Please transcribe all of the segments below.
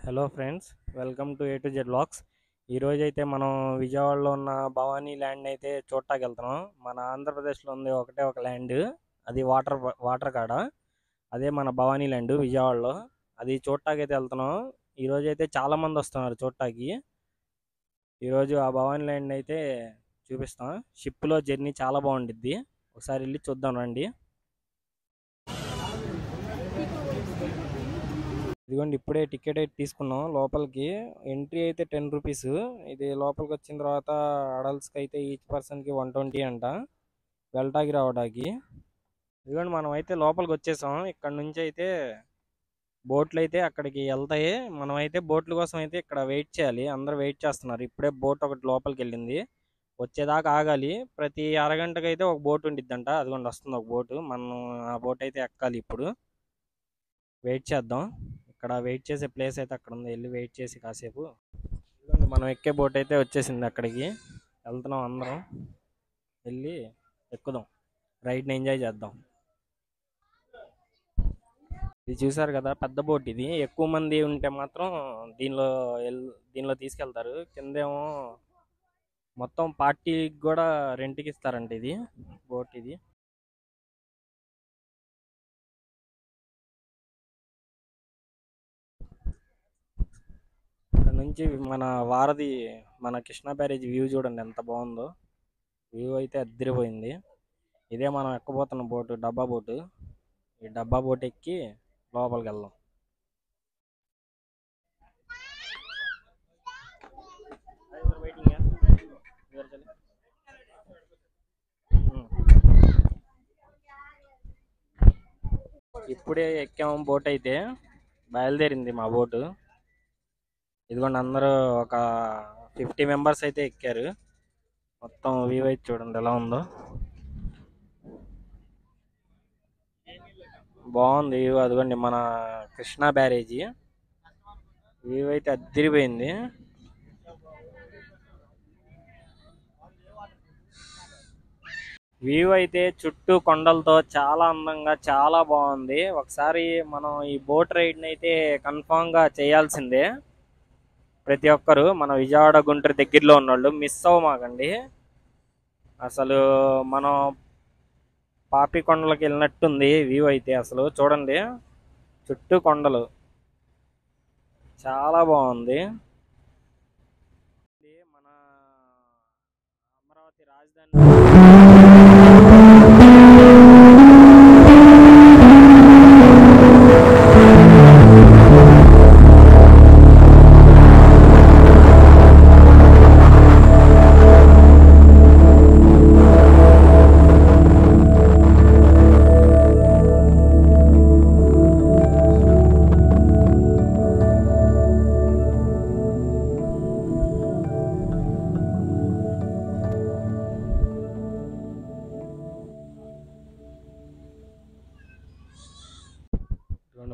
Hello friends, welcome to A to Z vlogs. ఈరోజు అయితే మనం విజయవాడలో ఉన్న భవానీ ల్యాండ్ అయితే చూడటానికి వెళ్తున్నాం. మన ఆంధ్రప్రదేశ్లో ఉంది ఒకటే ఒక ల్యాండ్, అది వాటర్ కాడ. అదే మన భవానీ ల్యాండ్ విజయవాడలో. అది చూడటానికి అయితే వెళ్తున్నాం. ఈరోజు అయితే చాలామంది వస్తున్నారు చూడటానికి. ఈరోజు ఆ భవానీ ల్యాండ్ అయితే చూపిస్తాం. షిప్లో జర్నీ చాలా బాగుండిద్ది. ఒకసారి వెళ్ళి చూద్దాం రండి. ఇదిగోండి, ఇప్పుడే టికెట్ అయితే తీసుకున్నాం. లోపలికి ఎంట్రీ అయితే 10 రూపీస్. ఇది లోపలికి వచ్చిన తర్వాత అడల్ట్స్కి అయితే ఈచ్ పర్సన్కి 120 అంట, వెళ్ళటానికి రావడానికి. ఇదిగోండి, మనం అయితే లోపలికి వచ్చేసాం. ఇక్కడ నుంచి అయితే బోట్లు అయితే అక్కడికి వెళ్తాయి. మనం అయితే బోట్ల కోసం అయితే ఇక్కడ వెయిట్ చేయాలి. అందరూ వెయిట్ చేస్తున్నారు. ఇప్పుడే బోట్ ఒకటి లోపలికి వెళ్ళింది, వచ్చేదాకా ఆగాలి. ప్రతి అరగంటకి అయితే ఒక బోట్ ఉండిద్దంట. అదిగోండి వస్తుంది ఒక బోటు. మనం ఆ బోట్ అయితే ఎక్కాలి. ఇప్పుడు వెయిట్ చేద్దాం. ఇక్కడ వెయిట్ చేసే ప్లేస్ అయితే అక్కడ ఉంది, వెళ్ళి వెయిట్ చేసి కాసేపు. మనం ఎక్కే బోట్ అయితే వచ్చేసింది. అక్కడికి వెళ్తున్నాం. అందరం వెళ్ళి ఎక్కుదాం, రైడ్ని ఎంజాయ్ చేద్దాం. ఇది చూసారు కదా, పెద్ద బోట్. ఇది ఎక్కువ మంది ఉంటే మాత్రం దీనిలో దీనిలో తీసుకెళ్తారు. కిందేమో మొత్తం పార్టీకి కూడా రెంట్కి ఇస్తారంట ఇది బోట్. ఇది ఇక్కడ నుంచి మన వారధి, మన కృష్ణా బ్యారేజ్ వ్యూ చూడండి ఎంత బాగుందో. వ్యూ అయితే అద్దరిపోయింది. ఇదే మనం ఎక్కబోతున్న బోటు, డబ్బా బోటు. ఈ డబ్బా బోట్ ఎక్కి లోపలికి వెళ్దాం. ఇప్పుడే ఎక్కాము బోట్ అయితే. బయలుదేరింది మా బోటు. ఇదిగోండి, అందరూ ఒక 50 మెంబర్స్ అయితే ఎక్కారు. మొత్తం వ్యూ అయితే చూడండి ఎలా ఉందో. బాగుంది వ్యూ. అదిగోండి మన కృష్ణా బ్యారేజీ. వ్యూ అయితే అద్దరిపోయింది. వ్యూ అయితే చుట్టూ కొండలతో చాలా అందంగా చాలా బాగుంది. ఒకసారి మనం ఈ బోట్ రైడ్ని అయితే కన్ఫామ్గా చేయాల్సిందే. ప్రతి ఒక్కరు మన విజయవాడ గుంటూరు దగ్గరలో ఉన్నోళ్ళు మిస్ అవ్వమాకండి. అసలు మనం పాపి కొండలకు వెళ్ళినట్టుంది వ్యూ అయితే. అసలు చూడండి, చుట్టూ కొండలు చాలా బాగుంది. ఇది మన అమరావతి రాజధాని.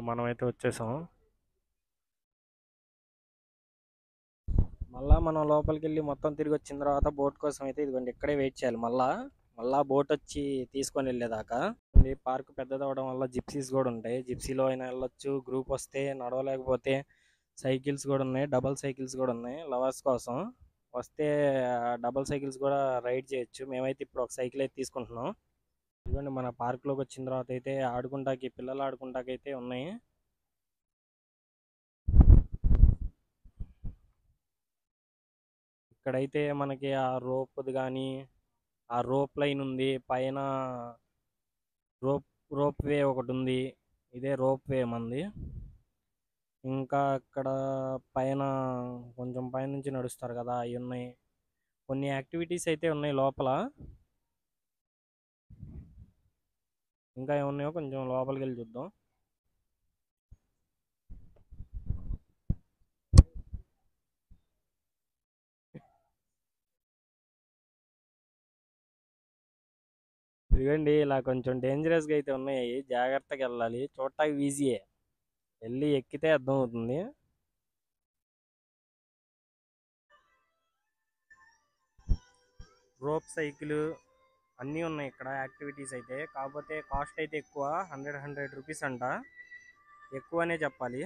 మనం అయితే వచ్చేసాం. మళ్ళా మనం లోపలికి వెళ్ళి మొత్తం తిరిగి వచ్చిన తర్వాత బోట్ కోసం అయితే ఇదిగోండి ఇక్కడే వెయిట్ చేయాలి. మళ్ళా బోట్ వచ్చి తీసుకొని వెళ్ళేదాకా. పార్క్ పెద్దది అవడం వల్ల జిప్సీస్ కూడా ఉంటాయి. జిప్సీలో అయినా వెళ్ళొచ్చు. గ్రూప్ వస్తే, నడవలేకపోతే సైకిల్స్ కూడా ఉన్నాయి. డబల్ సైకిల్స్ కూడా ఉన్నాయి లవర్స్ కోసం. వస్తే డబల్ సైకిల్స్ కూడా రైడ్ చేయొచ్చు. మేమైతే ఇప్పుడు ఒక సైకిల్ అయితే తీసుకుంటున్నాం. ఇదిగోండి, మన పార్క్లోకి వచ్చిన తర్వాత అయితే ఆడుకుంటాకి, పిల్లలు ఆడుకుంటాకి అయితే ఉన్నాయి. ఇక్కడైతే మనకి ఆ రోప్ది కానీ, ఆ రోప్ లైన్ ఉంది పైన. రోప్ రోప్ వే ఒకటి ఉంది. ఇదే రోప్ వే మంది. ఇంకా అక్కడ పైన కొంచెం పైనుంచి నడుస్తారు కదా, అవి ఉన్నాయి. కొన్ని యాక్టివిటీస్ అయితే ఉన్నాయి లోపల. ఇంకా ఏమున్నాయో కొంచెం లోపలికి వెళ్ళి చూద్దాం. ఇదిగోండి, ఇలా కొంచెం డేంజరస్గా అయితే ఉన్నాయి. జాగ్రత్తగా వెళ్ళాలి. చూడటానికి ఈజీయే, వెళ్ళి ఎక్కితే అర్థం అవుతుంది. రోప్ సైకిల్ అన్నీ ఉన్నాయి ఇక్కడ యాక్టివిటీస్ అయితే. కాకపోతే కాస్ట్ అయితే ఎక్కువ, 100 రూపీస్ అంట. ఎక్కువనే చెప్పాలి.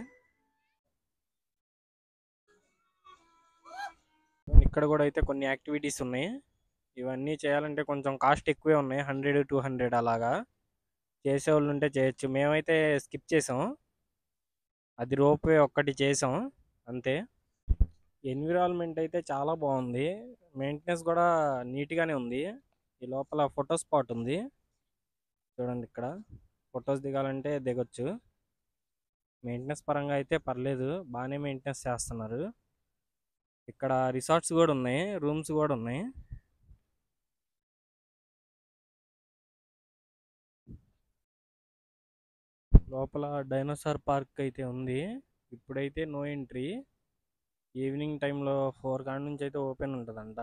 ఇక్కడ కూడా అయితే కొన్ని యాక్టివిటీస్ ఉన్నాయి. ఇవన్నీ చేయాలంటే కొంచెం కాస్ట్ ఎక్కువే ఉన్నాయి, 100-200 అలాగా. చేసేవాళ్ళు ఉంటే చేయొచ్చు. మేమైతే స్కిప్ చేసాం, అది రోప్వే ఒక్కటి చేసాం అంతే. ఎన్విరాన్మెంట్ అయితే చాలా బాగుంది, మెయింటెనెన్స్ కూడా నీట్గానే ఉంది. ఈ లోపల ఫోటో స్పాట్ ఉంది చూడండి, ఇక్కడ ఫొటోస్ దిగాలంటే దిగొచ్చు. మెయింటెనెన్స్ పరంగా అయితే పర్లేదు, బాగానే మెయింటెనెన్స్ చేస్తున్నారు. ఇక్కడ రిసార్ట్స్ కూడా ఉన్నాయి, రూమ్స్ కూడా ఉన్నాయి. లోపల డైనోసార్ పార్క్ అయితే ఉంది. ఇప్పుడైతే నో ఎంట్రీ, ఈవినింగ్ టైంలో 4 కాడ నుంచి అయితే ఓపెన్ ఉంటుందంట.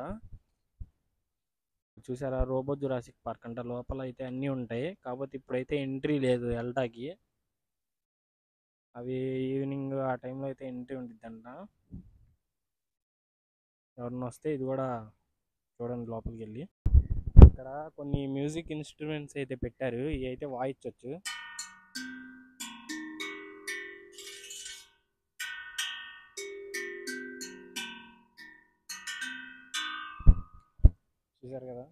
చూసారా, రోబో జురాసిక్ పార్క్ అంట, లోపల అయితే అన్నీ ఉంటాయి. కాకపోతే ఇప్పుడైతే ఎంట్రీ లేదు వెళ్ళటానికి, అవి ఈవినింగ్ ఆ టైంలో అయితే ఎంట్రీ ఉంటుందంట. ఎవరన్నా వస్తే ఇది కూడా చూడండి లోపలికి వెళ్ళి. ఇక్కడ కొన్ని మ్యూజిక్ ఇన్స్ట్రుమెంట్స్ అయితే పెట్టారు, ఇవి అయితే వాయించవచ్చు. చూసారు కదా,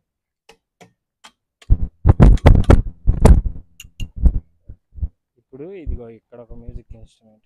ఇప్పుడు ఇదిగో ఇక్కడ ఒక మ్యూజిక్ ఇన్స్ట్రుమెంట్.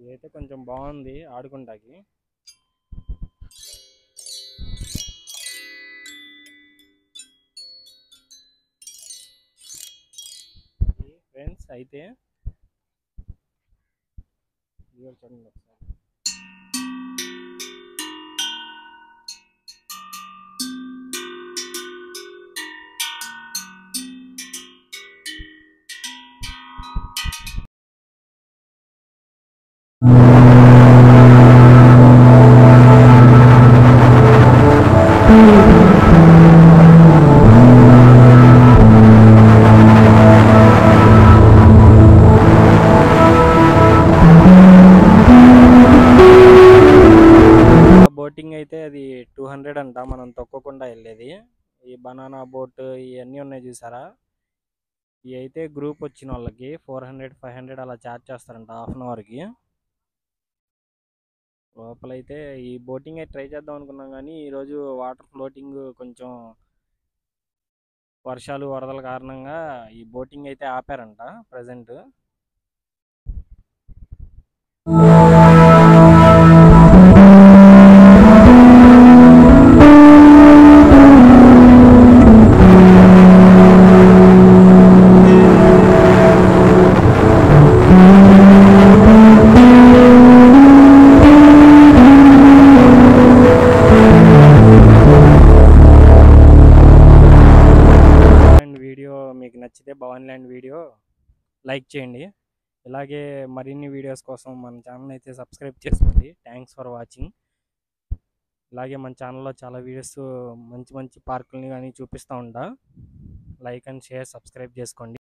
ఇదైతే కొంచెం బాగుంది ఆడుకుంటాకి. ఫ్రెండ్స్ అయితే ఇదిగో చూడండి ఒకసారి. బోటింగ్ అయితే అది 200 అంట, మనం తొక్కకుండా వెళ్ళేది. ఈ బనానా బోట్ ఇవన్నీ ఉన్నాయి చూసారా, ఇవి అయితే గ్రూప్ వచ్చిన వాళ్ళకి 400-500 అలా ఛార్జ్ చేస్తారంట హాఫ్ అన్ అవర్కి. లోపలైతే ఈ బోటింగ్ అయితే ట్రై చేద్దాం అనుకున్నాం, కానీ ఈరోజు వాటర్ ఫ్లోటింగ్ కొంచెం వర్షాలు వరదల కారణంగా ఈ బోటింగ్ అయితే ఆపారంట ప్రజెంట్. వీడియో మీకు నచ్చితే భవన్ ల్యాండ్ వీడియో లైక్ చేయండి. ఇలాగే మరిన్ని వీడియోస్ కోసం మన ఛానల్ అయితే సబ్స్క్రైబ్ చేసుకోండి. Thanks for watching. ఇలాగే మన ఛానల్లో చాలా వీడియోస్ మంచి మంచి పార్కులని కానీ చూపిస్తూ ఉంటా. లైక్ అండ్ షేర్, సబ్స్క్రైబ్ చేసుకోండి.